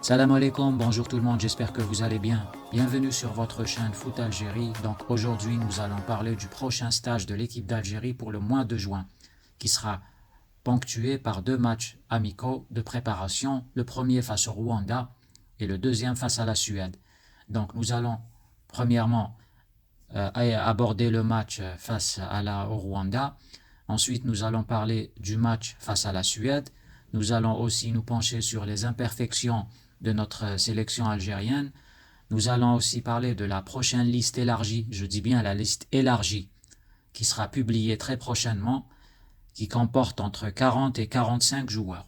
Salam alaikum, bonjour tout le monde, j'espère que vous allez bien. Bienvenue sur votre chaîne Foot Algérie. Donc aujourd'hui nous allons parler du prochain stage de l'équipe d'Algérie pour le mois de juin, qui sera ponctué par 2 matchs amicaux de préparation, le premier face au Rwanda et le deuxième face à la Suède. Donc nous allons premièrement aborder le match face au Rwanda. Ensuite nous allons parler du match face à la Suède. Nous allons aussi nous pencher sur les imperfections de notre sélection algérienne. Nous allons aussi parler de la prochaine liste élargie, je dis bien la liste élargie, qui sera publiée très prochainement, qui comporte entre 40 et 45 joueurs.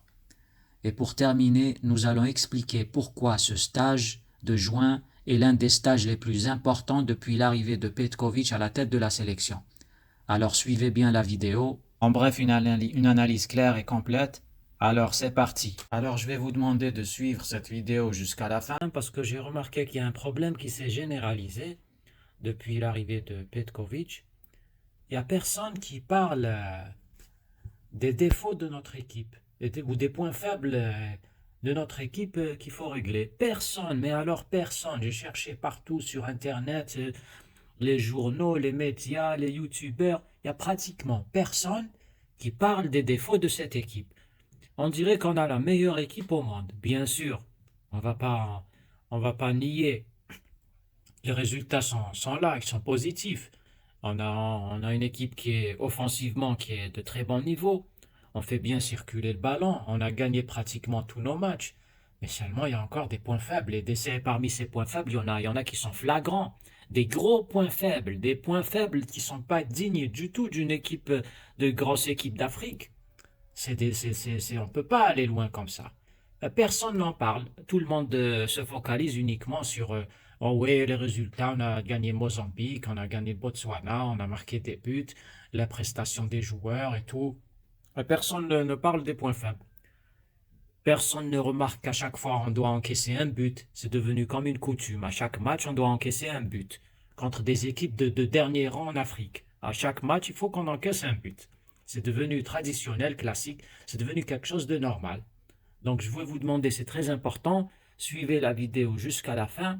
Et pour terminer, nous allons expliquer pourquoi ce stage de juin est l'un des stages les plus importants depuis l'arrivée de Petković à la tête de la sélection. Alors suivez bien la vidéo. En bref, une analyse claire et complète. Alors c'est parti. Alors je vais vous demander de suivre cette vidéo jusqu'à la fin parce que j'ai remarqué qu'il y a un problème qui s'est généralisé depuis l'arrivée de Petković. Il n'y a personne qui parle des défauts de notre équipe ou des points faibles de notre équipe qu'il faut régler. Personne, mais alors personne. J'ai cherché partout sur Internet, les journaux, les médias, les youtubeurs. Il n'y a pratiquement personne qui parle des défauts de cette équipe. On dirait qu'on a la meilleure équipe au monde. Bien sûr, on va pas nier. Les résultats sont là, ils sont positifs. On a une équipe qui est offensivement, qui est de très bon niveau. On fait bien circuler le ballon. On a gagné pratiquement tous nos matchs. Mais seulement, il y a encore des points faibles. Et parmi ces points faibles, il y en a qui sont flagrants. Des gros points faibles. Des points faibles qui ne sont pas dignes du tout d'une équipe, de grosse équipe d'Afrique. On ne peut pas aller loin comme ça. Personne n'en parle. Tout le monde se focalise uniquement sur oh oui, les résultats. On a gagné Mozambique, on a gagné Botswana, on a marqué des buts, la prestation des joueurs et tout. Personne ne parle des points faibles. Personne ne remarque qu'à chaque fois on doit encaisser un but. C'est devenu comme une coutume. À chaque match, on doit encaisser un but. Contre des équipes de dernier rang en Afrique. À chaque match, il faut qu'on encaisse un but. C'est devenu traditionnel, classique, c'est devenu quelque chose de normal. Donc je vais vous demander, c'est très important, suivez la vidéo jusqu'à la fin,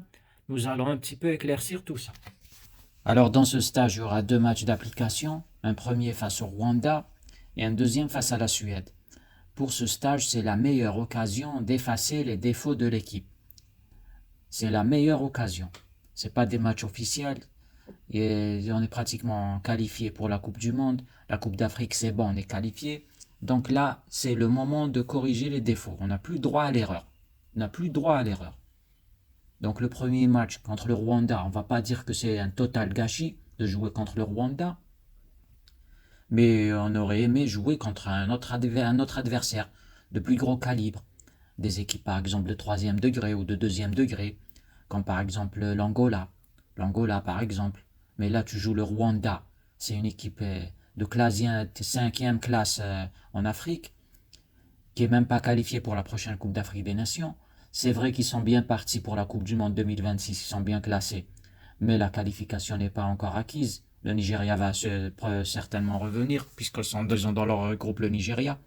nous allons un petit peu éclaircir tout ça. Alors dans ce stage, il y aura 2 matchs d'application, un premier face au Rwanda et un deuxième face à la Suède. Pour ce stage, c'est la meilleure occasion d'effacer les défauts de l'équipe. C'est la meilleure occasion. Ce n'est pas des matchs officiels. Et on est pratiquement qualifié pour la Coupe du Monde. La Coupe d'Afrique, c'est bon, on est qualifié. Donc là, c'est le moment de corriger les défauts. On n'a plus droit à l'erreur. On n'a plus droit à l'erreur. Donc le premier match contre le Rwanda, on ne va pas dire que c'est un total gâchis de jouer contre le Rwanda. Mais on aurait aimé jouer contre un autre adversaire de plus gros calibre. Des équipes par exemple de 3e degré ou de 2e degré, comme par exemple l'Angola. L'Angola par exemple. Mais là tu joues le Rwanda. C'est une équipe de 5e classe en Afrique, qui n'est même pas qualifiée pour la prochaine Coupe d'Afrique des Nations. C'est vrai qu'ils sont bien partis pour la Coupe du Monde 2026, ils sont bien classés. Mais la qualification n'est pas encore acquise. Le Nigeria va certainement revenir, puisqu'ils sont 2 ans dans leur groupe, le Nigeria.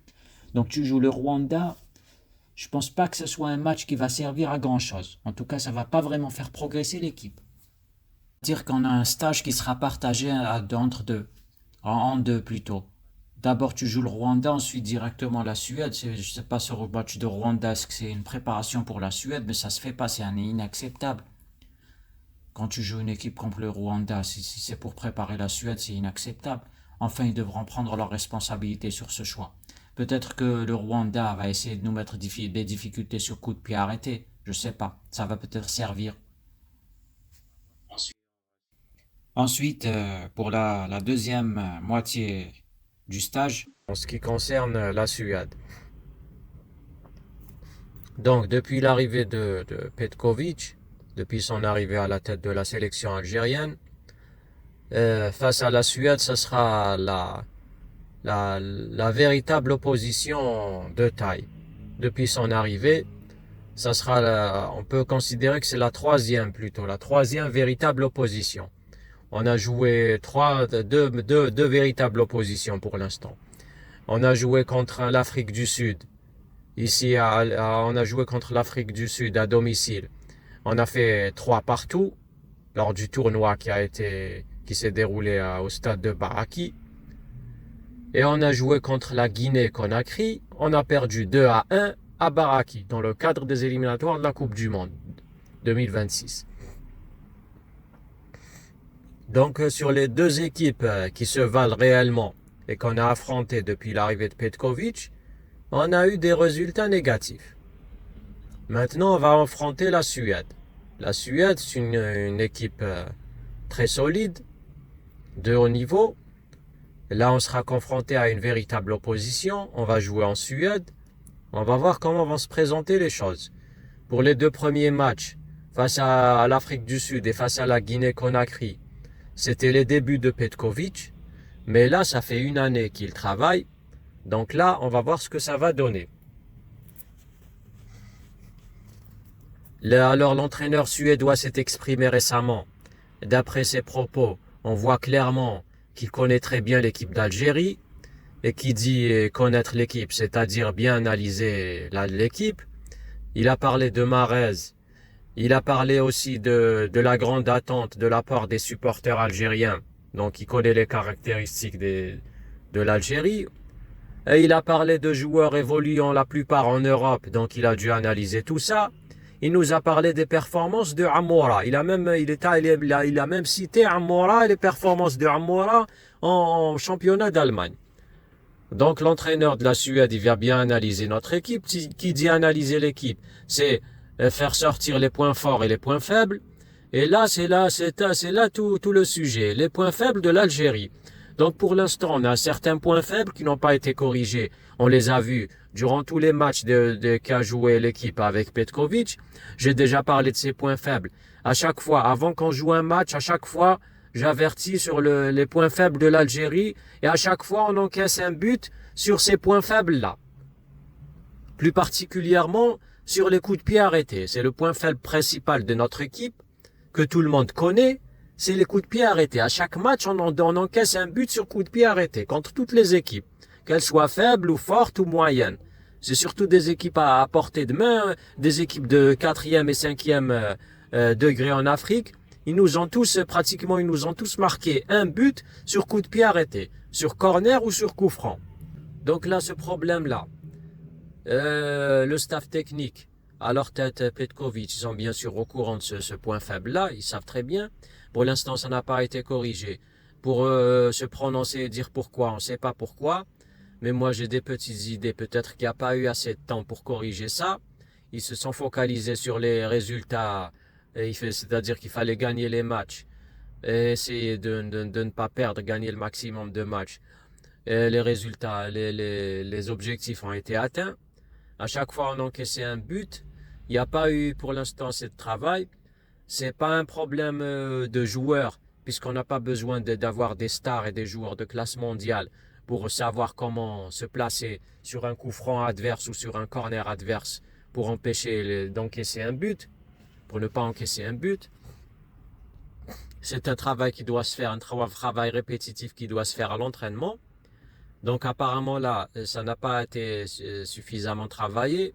Donc tu joues le Rwanda. Je ne pense pas que ce soit un match qui va servir à grand chose. En tout cas, ça ne va pas vraiment faire progresser l'équipe. Dire qu'on a un stage qui sera partagé en deux plutôt. D'abord tu joues le Rwanda, ensuite directement la Suède. Je ne sais pas sur le match de Rwanda, est-ce que c'est une préparation pour la Suède, mais ça se fait pas, c'est inacceptable. Quand tu joues une équipe contre le Rwanda, si c'est pour préparer la Suède, c'est inacceptable. Enfin, ils devront prendre leurs responsabilités sur ce choix. Peut-être que le Rwanda va essayer de nous mettre des difficultés sur coup de pied arrêté. Je ne sais pas, ça va peut-être servir. Ensuite, pour la deuxième moitié du stage, en ce qui concerne la Suède. Donc, depuis l'arrivée de Petković, depuis son arrivée à la tête de la sélection algérienne, face à la Suède, ce sera la véritable opposition de taille. Depuis son arrivée, ça sera on peut considérer que c'est la troisième véritable opposition. On a joué deux véritables oppositions pour l'instant. On a joué contre l'Afrique du Sud, Ici, on a joué contre l'Afrique du Sud à domicile. On a fait 3 partout lors du tournoi qui s'est déroulé au stade de Baraki. Et on a joué contre la Guinée-Conakry. On a perdu 2-1 à Baraki dans le cadre des éliminatoires de la Coupe du Monde 2026. Donc sur les deux équipes qui se valent réellement et qu'on a affrontées depuis l'arrivée de Petkovic, on a eu des résultats négatifs. Maintenant, on va affronter la Suède. La Suède, c'est une équipe très solide, de haut niveau. Là, on sera confronté à une véritable opposition. On va jouer en Suède. On va voir comment vont se présenter les choses. Pour les deux premiers matchs, face à l'Afrique du Sud et face à la Guinée-Conakry, c'était les débuts de Petkovic. Mais là, ça fait une année qu'il travaille. Donc là, on va voir ce que ça va donner. Alors, l'entraîneur suédois s'est exprimé récemment. D'après ses propos, on voit clairement qu'il connaît très bien l'équipe d'Algérie. Et qui dit connaître l'équipe, c'est-à-dire bien analyser l'équipe. Il a parlé de Mahrez. Il a parlé aussi de la grande attente de la part des supporters algériens. Donc, il connaît les caractéristiques de l'Algérie. Et il a parlé de joueurs évoluant la plupart en Europe. Donc, il a dû analyser tout ça. Il nous a parlé des performances de Amoura. Il a même cité Amoura et les performances de Amoura en championnat d'Allemagne. Donc l'entraîneur de la Suède, il vient bien analyser notre équipe. Qui dit analyser l'équipe, c'est faire sortir les points forts et les points faibles. Et là, c'est là tout le sujet. Les points faibles de l'Algérie. Donc pour l'instant, on a certains points faibles qui n'ont pas été corrigés. On les a vus durant tous les matchs qu'a joué l'équipe avec Petkovic. J'ai déjà parlé de ces points faibles. À chaque fois, avant qu'on joue un match, à chaque fois, j'avertis sur les points faibles de l'Algérie et à chaque fois on encaisse un but sur ces points faibles-là. Plus particulièrement sur les coups de pied arrêtés. C'est le point faible principal de notre équipe que tout le monde connaît, c'est les coups de pied arrêtés. À chaque match, on encaisse un but sur coups de pied arrêtés contre toutes les équipes, qu'elles soient faibles ou fortes ou moyennes. C'est surtout des équipes à portée de main, des équipes de 4e et 5e degré en Afrique. Ils nous ont tous marqué un but sur coup de pied arrêté, sur corner ou sur coup franc. Donc là, ce problème-là, le staff technique, à leur tête Petkovic, ils sont bien sûr au courant de ce point faible-là, ils savent très bien. Pour l'instant, ça n'a pas été corrigé. Pour se prononcer et dire pourquoi, on ne sait pas pourquoi. Mais moi, j'ai des petites idées. Peut-être qu'il n'y a pas eu assez de temps pour corriger ça. Ils se sont focalisés sur les résultats. C'est-à-dire qu'il fallait gagner les matchs. Et essayer de ne pas perdre, gagner le maximum de matchs. Et les résultats, les objectifs ont été atteints. À chaque fois, on encaissait un but. Il n'y a pas eu pour l'instant assez de travail. C'est pas un problème de joueurs, puisqu'on n'a pas besoin d'avoir des stars et des joueurs de classe mondiale pour savoir comment se placer sur un coup franc adverse ou sur un corner adverse pour empêcher d'encaisser un but, pour ne pas encaisser un but. C'est un travail qui doit se faire, un travail répétitif qui doit se faire à l'entraînement. Donc apparemment là, ça n'a pas été suffisamment travaillé.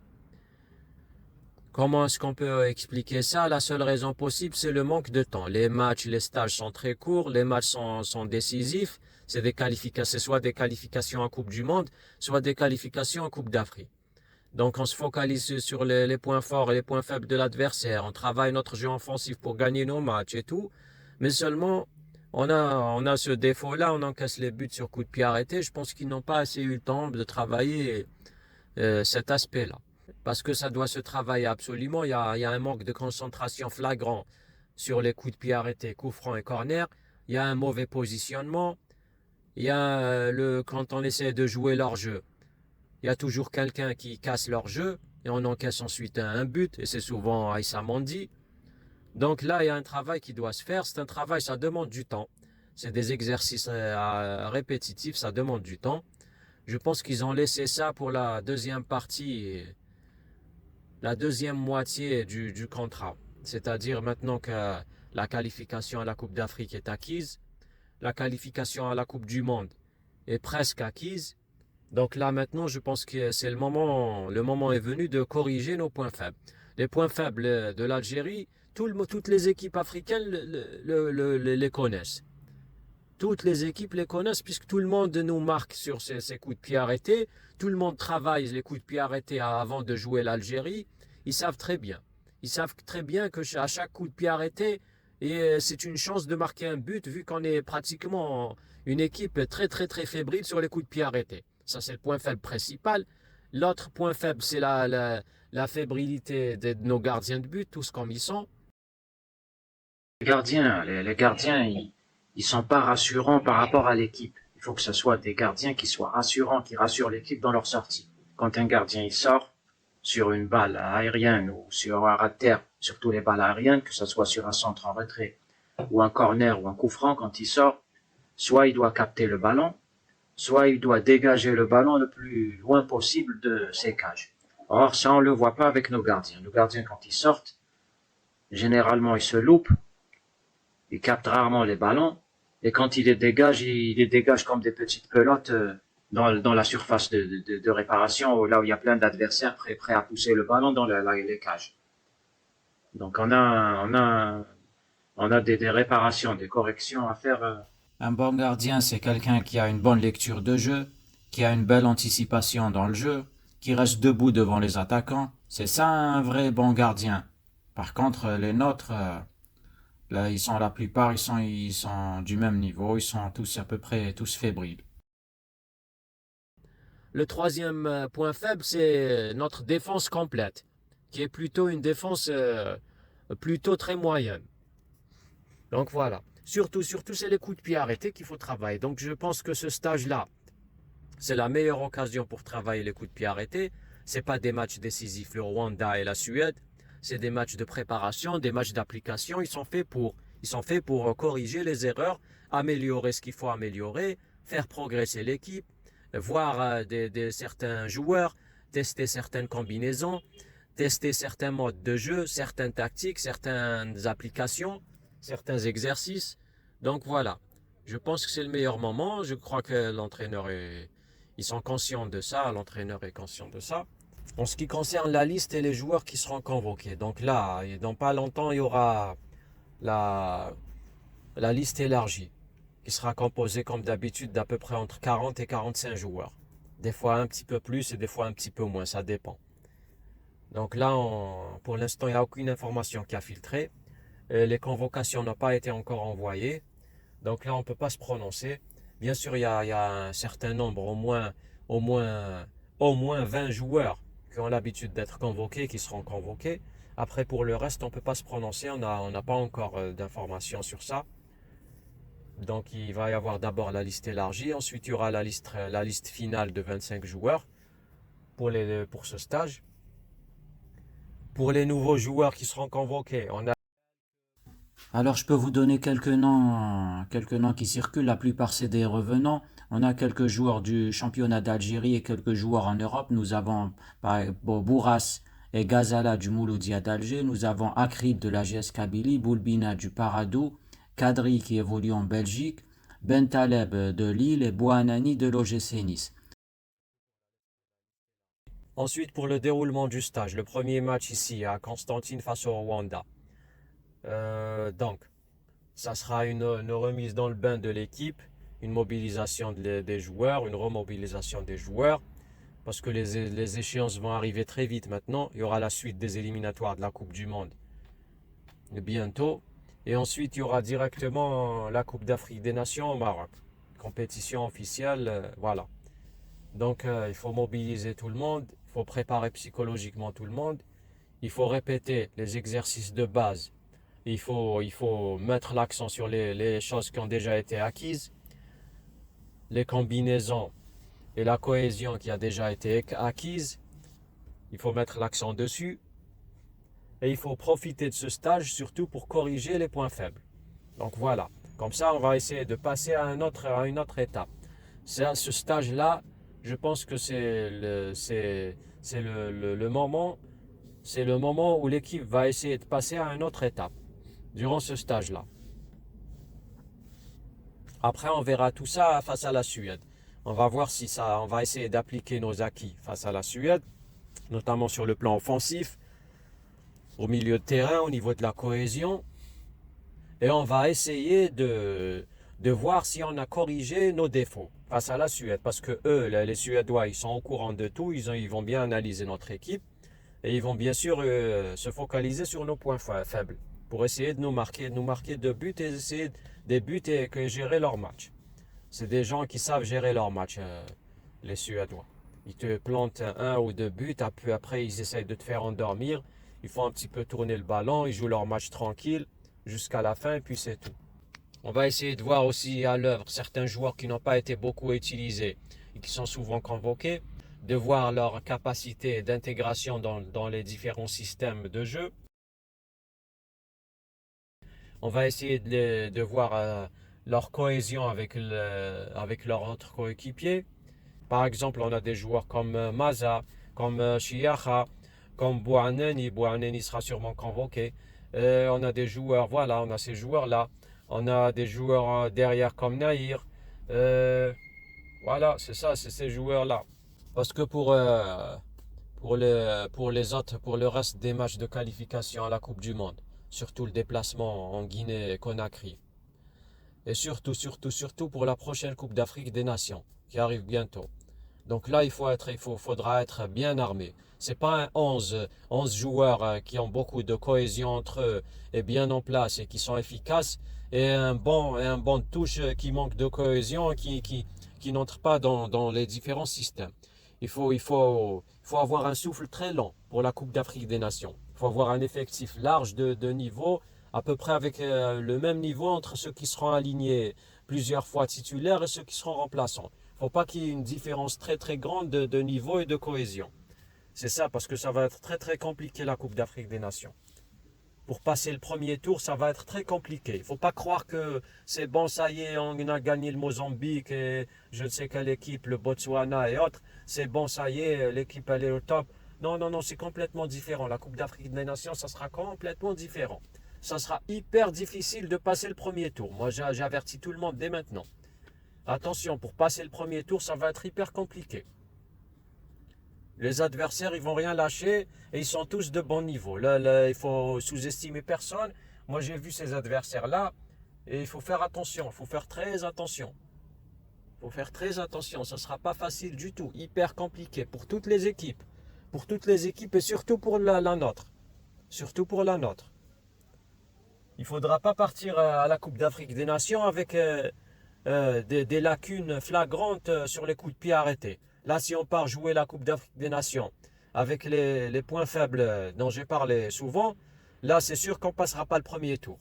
Comment est-ce qu'on peut expliquer ça? La seule raison possible, c'est le manque de temps. Les matchs, les stages sont très courts, les matchs sont décisifs. C'est soit des qualifications en Coupe du Monde, soit des qualifications en Coupe d'Afrique. Donc on se focalise sur les points forts et les points faibles de l'adversaire. On travaille notre jeu offensif pour gagner nos matchs et tout. Mais seulement, on a ce défaut-là, on encaisse les buts sur coup de pied arrêté. Je pense qu'ils n'ont pas assez eu le temps de travailler cet aspect-là. Parce que ça doit se travailler absolument. Il y a un manque de concentration flagrant sur les coups de pied arrêtés, coups francs et corners. Il y a un mauvais positionnement. Il y a quand on essaie de jouer leur jeu, il y a toujours quelqu'un qui casse leur jeu et on encaisse ensuite un but. Et c'est souvent Aïssa Mandi. Donc là, il y a un travail qui doit se faire. C'est un travail, ça demande du temps. C'est des exercices répétitifs, ça demande du temps. Je pense qu'ils ont laissé ça pour la deuxième partie, la deuxième moitié du contrat. C'est-à-dire maintenant que la qualification à la Coupe d'Afrique est acquise, la qualification à la Coupe du Monde est presque acquise. Donc là maintenant, je pense que c'est le moment est venu de corriger nos points faibles. Les points faibles de l'Algérie, toutes les équipes africaines les connaissent. Toutes les équipes les connaissent puisque tout le monde nous marque sur ces coups de pied arrêtés. Tout le monde travaille les coups de pied arrêtés avant de jouer l'Algérie. Ils savent très bien. Ils savent très bien que à chaque coup de pied arrêté, c'est une chance de marquer un but vu qu'on est pratiquement une équipe très très très fébrile sur les coups de pied arrêtés. Ça, c'est le point faible principal. L'autre point faible, c'est la fébrilité de nos gardiens de but, tous comme ils sont. Les gardiens, ils sont pas rassurants par rapport à l'équipe. Il faut que ce soit des gardiens qui soient rassurants, qui rassurent l'équipe dans leur sortie. Quand un gardien il sort sur une balle aérienne ou sur un ras de terre, surtout les balles aériennes, que ce soit sur un centre en retrait ou un corner ou un coup franc, quand il sort, soit il doit capter le ballon, soit il doit dégager le ballon le plus loin possible de ses cages. Or, ça, on le voit pas avec nos gardiens. Nos gardiens, quand ils sortent, généralement, ils se loupent, ils captent rarement les ballons, et quand ils les dégagent comme des petites pelotes dans la surface de réparation, là où il y a plein d'adversaires prêts à pousser le ballon dans les cages. Donc, on a des réparations, des corrections à faire. Un bon gardien, c'est quelqu'un qui a une bonne lecture de jeu, qui a une belle anticipation dans le jeu, qui reste debout devant les attaquants. C'est ça un vrai bon gardien. Par contre, les nôtres, là, la plupart, ils sont du même niveau, ils sont tous à peu près tous fébriles. Le troisième point faible, c'est notre défense complète, qui est plutôt une défense plutôt très moyenne. Donc voilà. Surtout, c'est les coups de pied arrêtés qu'il faut travailler. Donc je pense que ce stage-là, c'est la meilleure occasion pour travailler les coups de pied arrêtés. C'est pas des matchs décisifs, le Rwanda et la Suède. C'est des matchs de préparation, des matchs d'application. Ils sont faits pour corriger les erreurs, améliorer ce qu'il faut améliorer, faire progresser l'équipe, voir certains joueurs, tester certaines combinaisons, tester certains modes de jeu, certaines tactiques, certaines applications, certains exercices. Donc voilà, je pense que c'est le meilleur moment. Je crois que ils sont conscients de ça, l'entraîneur est conscient de ça. En ce qui concerne la liste et les joueurs qui seront convoqués, donc là, dans pas longtemps, il y aura la, la liste élargie, qui sera composée comme d'habitude d'à peu près entre 40 et 45 joueurs. Des fois un petit peu plus et des fois un petit peu moins, ça dépend. Donc là, pour l'instant, il n'y a aucune information qui a filtré. Les convocations n'ont pas été encore envoyées. Donc là, on ne peut pas se prononcer. Bien sûr, il y a un certain nombre, au moins 20 joueurs qui ont l'habitude d'être convoqués, qui seront convoqués. Après, pour le reste, on ne peut pas se prononcer. On n'a pas encore d'informations sur ça. Donc, il va y avoir d'abord la liste élargie. Ensuite, il y aura la liste finale de 25 joueurs pour ce stage. Pour les nouveaux joueurs qui seront convoqués, Alors, je peux vous donner quelques noms qui circulent. La plupart, c'est des revenants. On a quelques joueurs du championnat d'Algérie et quelques joueurs en Europe. Nous avons Bourras et Ghazala du Mouloudia d'Alger. Nous avons Akrid de la GS Kabylie, Boulbina du Paradou, Kadri qui évolue en Belgique, Bentaleb de Lille et Bouhanani de l'OGC Nice. Ensuite, pour le déroulement du stage, le premier match ici à Constantine face au Rwanda. Donc, ça sera une remise dans le bain de l'équipe, une mobilisation des joueurs, une remobilisation des joueurs, parce que les échéances vont arriver très vite maintenant. Il y aura la suite des éliminatoires de la Coupe du Monde bientôt. Et ensuite, il y aura directement la Coupe d'Afrique des Nations au Maroc. Compétition officielle, voilà. Donc, il faut mobiliser tout le monde, il faut préparer psychologiquement tout le monde, il faut répéter les exercices de base. Il faut mettre l'accent sur les choses qui ont déjà été acquises, les combinaisons et la cohésion qui a déjà été acquise. Il faut mettre l'accent dessus. Et il faut profiter de ce stage surtout pour corriger les points faibles. Donc voilà. Comme ça, on va essayer de passer à une autre étape. Ce stage-là, je pense que c'est le moment où l'équipe va essayer de passer à une autre étape durant ce stage-là. Après, on verra tout ça face à la Suède. On va voir si ça, on va essayer d'appliquer nos acquis face à la Suède, notamment sur le plan offensif, au milieu de terrain, au niveau de la cohésion. Et on va essayer de voir si on a corrigé nos défauts face à la Suède. Parce que eux, les Suédois, ils sont au courant de tout, ils vont bien analyser notre équipe. Et ils vont bien sûr se focaliser sur nos points faibles pour essayer de nous marquer de buts et essayer des buts et que gérer leur match. C'est des gens qui savent gérer leur match, les Suédois. Ils te plantent un ou deux buts, puis après ils essayent de te faire endormir. Ils font un petit peu tourner le ballon, ils jouent leur match tranquille jusqu'à la fin et puis c'est tout. On va essayer de voir aussi à l'œuvre certains joueurs qui n'ont pas été beaucoup utilisés et qui sont souvent convoqués, de voir leur capacité d'intégration dans les différents systèmes de jeu. On va essayer de voir leur cohésion avec leurs autres coéquipiers. Par exemple, on a des joueurs comme Maza, comme Chiacha, comme Bouaneni. Bouaneni sera sûrement convoqué. On a des joueurs, voilà, on a ces joueurs-là. On a des joueurs derrière comme Nahir. Voilà, c'est ça, c'est ces joueurs-là. Parce que pour les autres, pour le reste des matchs de qualification à la Coupe du Monde, surtout le déplacement en Guinée et Conakry, et surtout pour la prochaine Coupe d'Afrique des Nations qui arrive bientôt. Donc là, faudra être bien armé. C'est pas un 11 joueurs qui ont beaucoup de cohésion entre eux et bien en place et qui sont efficaces, et un banc de touche qui manque de cohésion, qui n'entre pas dans les différents systèmes. Il faut avoir un souffle très lent pour la Coupe d'Afrique des Nations. Il faut avoir un effectif large de niveau, à peu près avec le même niveau entre ceux qui seront alignés plusieurs fois titulaires et ceux qui seront remplaçants. Il ne faut pas qu'il y ait une différence très très grande de niveau et de cohésion. C'est ça, parce que ça va être très très compliqué la Coupe d'Afrique des Nations. Pour passer le premier tour, ça va être très compliqué. Il ne faut pas croire que c'est bon, ça y est, on a gagné le Mozambique et je ne sais quelle équipe, le Botswana et autres. C'est bon, ça y est, l'équipe elle est au top. Non, c'est complètement différent. La Coupe d'Afrique des Nations, ça sera complètement différent. Ça sera hyper difficile de passer le premier tour. Moi, j'avertis tout le monde dès maintenant. Attention, pour passer le premier tour, ça va être hyper compliqué. Les adversaires, ils vont rien lâcher et ils sont tous de bon niveau. Là, il faut sous-estimer personne. Moi, j'ai vu ces adversaires-là et il faut faire attention. Il faut faire très attention. Il faut faire très attention. Ça ne sera pas facile du tout. Hyper compliqué pour toutes les équipes. Pour toutes les équipes et surtout pour la nôtre. Surtout pour la nôtre. Il ne faudra pas partir à la Coupe d'Afrique des Nations avec des lacunes flagrantes sur les coups de pied arrêtés. Là, si on part jouer la Coupe d'Afrique des Nations avec les points faibles dont j'ai parlé souvent, là, c'est sûr qu'on ne passera pas le premier tour.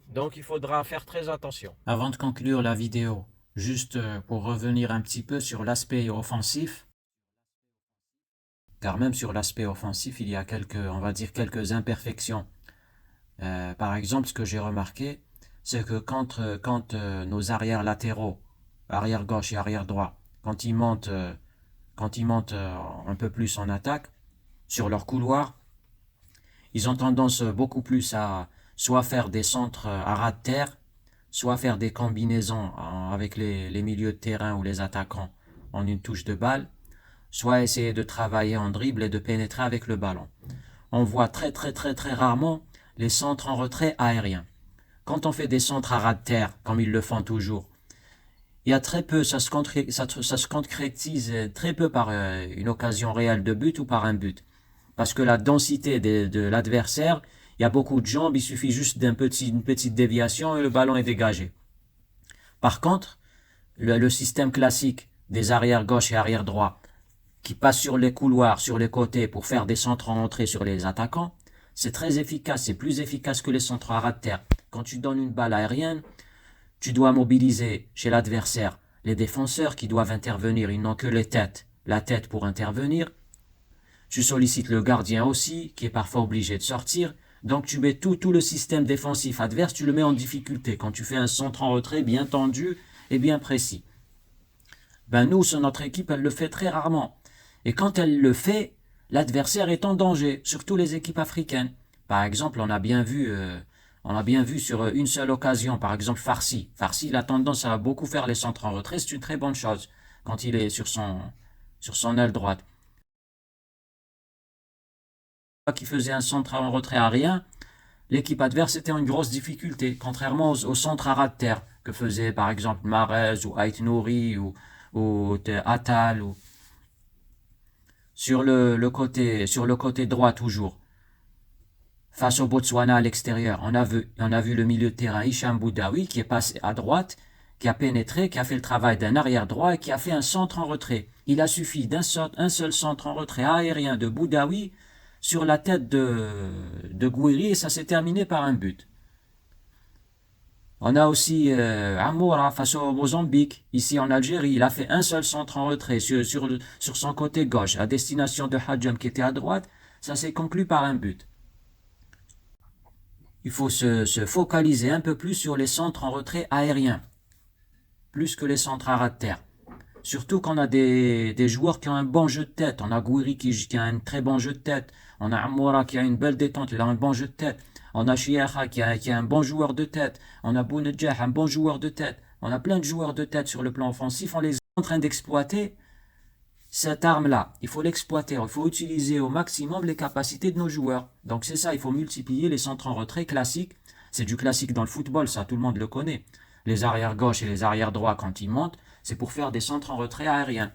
Donc, il faudra faire très attention. Avant de conclure la vidéo, juste pour revenir un petit peu sur l'aspect offensif, car même sur l'aspect offensif, il y a quelques imperfections. Par exemple, ce que j'ai remarqué, c'est que quand nos arrières latéraux, arrière gauche et arrière droit, quand ils montent un peu plus en attaque, sur leur couloir, ils ont tendance beaucoup plus à soit faire des centres à ras de terre, soit faire des combinaisons avec les milieux de terrain ou les attaquants en une touche de balle, soit essayer de travailler en dribble et de pénétrer avec le ballon. On voit très rarement les centres en retrait aérien. Quand on fait des centres à ras de terre, comme ils le font toujours, il y a très peu, ça se concrétise très peu par une occasion réelle de but ou par un but. Parce que la densité de l'adversaire, il y a beaucoup de jambes, il suffit juste d'une petite déviation et le ballon est dégagé. Par contre, le système classique des arrières gauche et arrière droit, qui passe sur les couloirs, sur les côtés pour faire des centres en entrée sur les attaquants, c'est très efficace, c'est plus efficace que les centres à ras de terre. Quand tu donnes une balle aérienne, tu dois mobiliser chez l'adversaire les défenseurs qui doivent intervenir, ils n'ont que la tête pour intervenir. Tu sollicites le gardien aussi, qui est parfois obligé de sortir. Donc tu mets tout le système défensif adverse, tu le mets en difficulté quand tu fais un centre en retrait bien tendu et bien précis. Nous, sur notre équipe, elle le fait très rarement. Et quand elle le fait, l'adversaire est en danger, surtout les équipes africaines. Par exemple, on a bien vu sur une seule occasion, par exemple Farsi. Farsi, il a tendance à beaucoup faire les centres en retrait, c'est une très bonne chose. quand il est sur son aile droite. Qui faisait un centre en retrait aérien, l'équipe adverse était en une grosse difficulté, contrairement au centre à ras de terre que faisait par exemple Mahrez ou Ait Nouri ou Attal ou sur le côté droit toujours. Face au Botswana à l'extérieur, on a vu le milieu de terrain Hicham Boudaoui qui est passé à droite, qui a pénétré, qui a fait le travail d'un arrière droit et qui a fait un centre en retrait. Il a suffi un seul centre en retrait aérien de Boudaoui sur la tête de Gouiri et ça s'est terminé par un but. On a aussi Amoura face au Mozambique, ici en Algérie. Il a fait un seul centre en retrait sur son côté gauche, à destination de Hadjam qui était à droite. Ça s'est conclu par un but. Il faut se focaliser un peu plus sur les centres en retrait aériens, plus que les centres à ras de terre. Surtout qu'on a des joueurs qui ont un bon jeu de tête. On a Gouiri qui a un très bon jeu de tête. On a Amoura qui a une belle détente, il a un bon jeu de tête. On a Chiaha qui a un bon joueur de tête. On a Bounedjah, un bon joueur de tête. On a plein de joueurs de tête sur le plan offensif. On les est en train d'exploiter cette arme-là. Il faut l'exploiter. Il faut utiliser au maximum les capacités de nos joueurs. Donc c'est ça, il faut multiplier les centres en retrait classiques. C'est du classique dans le football, ça tout le monde le connaît. Les arrières gauche et les arrières droits quand ils montent, c'est pour faire des centres en retrait aériens.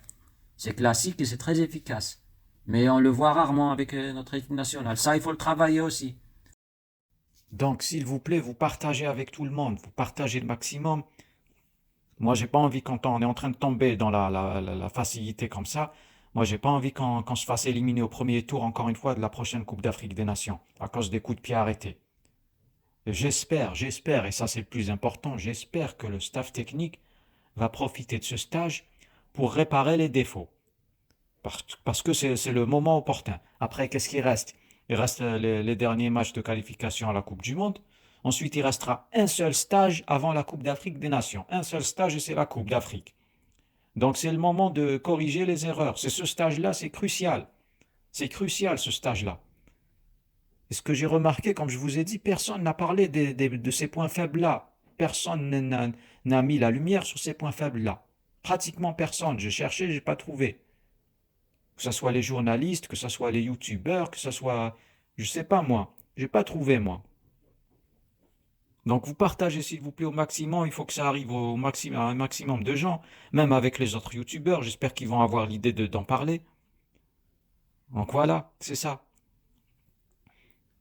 C'est classique et c'est très efficace. Mais on le voit rarement avec notre équipe nationale. Ça, il faut le travailler aussi. Donc, s'il vous plaît, vous partagez avec tout le monde. Vous partagez le maximum. Moi, j'ai pas envie quand on est en train de tomber dans la facilité comme ça. Moi, j'ai pas envie qu'on se fasse éliminer au premier tour, encore une fois, de la prochaine Coupe d'Afrique des Nations, à cause des coups de pied arrêtés. J'espère, et ça c'est le plus important, j'espère que le staff technique va profiter de ce stage pour réparer les défauts. Parce que c'est le moment opportun. Après, qu'est-ce qu'il reste? Il reste les derniers matchs de qualification à la Coupe du Monde. Ensuite, il restera un seul stage avant la Coupe d'Afrique des Nations. Un seul stage et c'est la Coupe d'Afrique. Donc c'est le moment de corriger les erreurs. C'est ce stage-là, c'est crucial. C'est crucial ce stage-là. Et ce que j'ai remarqué, comme je vous ai dit, personne n'a parlé de ces points faibles-là. Personne n'a mis la lumière sur ces points faibles-là. Pratiquement personne. J'ai cherché, je n'ai pas trouvé. Que ce soit les journalistes, que ce soit les youtubeurs, que ce soit... Je sais pas moi. J'ai pas trouvé moi. Donc vous partagez s'il vous plaît au maximum. Il faut que ça arrive au maximum, à un maximum de gens. Même avec les autres youtubeurs. J'espère qu'ils vont avoir l'idée d'en parler. Donc voilà, c'est ça.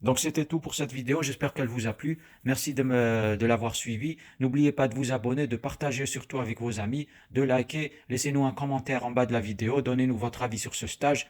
Donc c'était tout pour cette vidéo, j'espère qu'elle vous a plu. Merci de l'avoir suivi. N'oubliez pas de vous abonner, de partager surtout avec vos amis, de liker. Laissez-nous un commentaire en bas de la vidéo, donnez-nous votre avis sur ce stage.